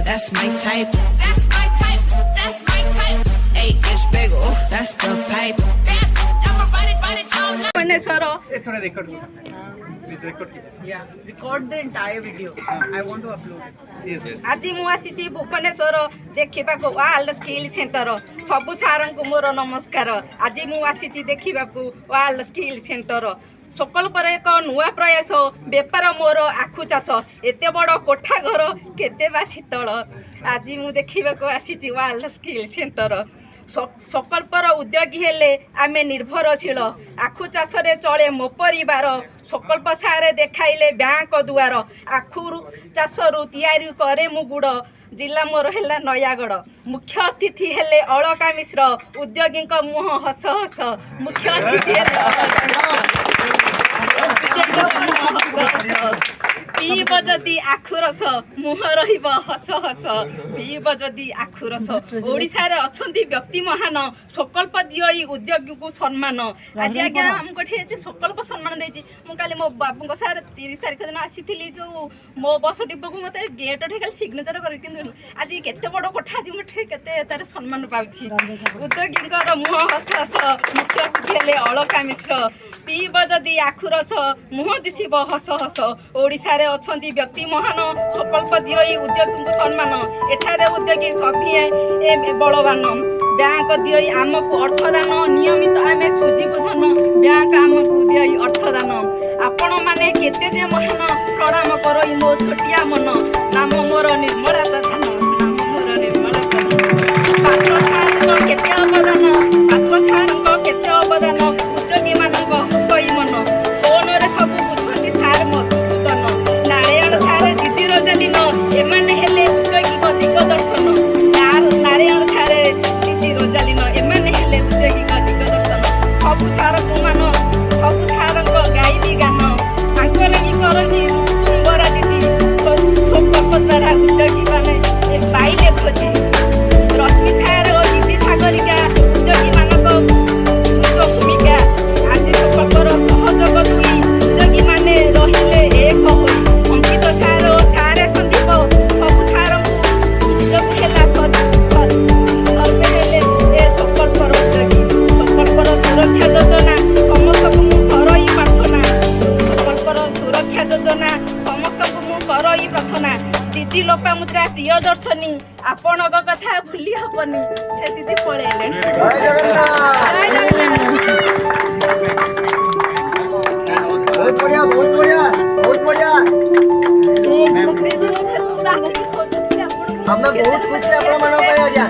that's my type. That's my type. That's my type. 8-inch bagel, that's the pipe. थोड़ा record करो. Please record कीजिए. Yeah, record the entire video. I want to upload it. Yes, yes. आज मु आसी भुवनेश्वर देखा world skill centre सबु सार को मोर नमस्कार। आज मु आसी देखा वर्ल्ड स्किल सेंटर सकल पर एक नुआ प्रयास बेपार मोर आखु चाष एत बड़ कोठा घर केते बा शीतल। आज मु देखा आसी वर्ल्ड स्किल सेंटर सकल पर उद्योगी हेले आमे निर्भरशील आखु चाष चले मो परिवार सकल्प सारे देखाइले बैंक दुआर आखु चाष तैयारी करे मु गुड़ जिला मोर है नयागढ़। मुख्य अतिथि हेले अलका मिश्र उद्योगी मुह हस हस मुख्य अतिथि पीब जदि आखु रस मुह रहिब हस हस पीब जदि आखु रस। ओडिशा रे अछंती व्यक्ति महान सकल्प दियई उद्योगी को सम्मान। आज आज्ञा हमको सकल्प सम्मान देछि। मु काली मो बाबू को सार 30 तारिख दिन आसीथिली जो मो बस डिपो को मते गेट ठे खाली सिग्नेचर कर किंतु आज केते बड़ कोठा आज मठे केते तार सम्मान पाउछि। उद्योगी मुह हस हस मुख्य हेले अलका मिश्र पीब जदि आखु रस मुह दिसिब हस हस। ओडिशा रे अछंती व्यक्ति महान सकल्प दियई उद्योगी को सम्मान। एठारे उद्योगी सभी बलवान बैंक दियई आमको अर्थदान नियमित आमे सुजीबु धन बैंक आमको दियई अर्थदान। आपण माने केते जे महान प्रणाम करई मो छोटिया मन नाम मोर निर्मला प्रधान नाम मोर निर्मला प्रधान। पात्र सारको केते अवदान पात्र सारको केते अवदान उद्योगी मानक हसई मन फोन रे सब बुझती सार मधुसूदन नारायण सार दीदी रजलिन एमाने हेले उद्योगी को दिग्दर्शन नारायण सार दीदी रजलिन एमाने हेले उद्योगी को दिग्दर्शन। सबु सार को मान सबु सार को गाइबी गान आंकर की करती तुम्बरा दीदी शोक द्वारा उद्योगी माने पाइले खोजी रश्मि सार और दीदी सागरिका उद्योगी मानक भूमिका आज सकल्पर सहयोग दुई उद्योगी माने रहिले एक होई अंकित सार सारे संदीप सबु सार उद्योग हेला सर्वे हेले ए सकल्पर उद्योगी सकल्पर सुरक्षा योजना समस्त को मु करई प्रार्थना सकल्पर सुरक्षा योजना समस्त को मु करई प्रार्थना। दीदी लोपामुद्रा प्रियदर्शनी आपण कथा भूली हबनी से दीदी पळेले। बहुत बढ़िया बहुत बढ़िया बहुत बढ़िया। हमने बहुत खुशी आपण मन पे आज्ञा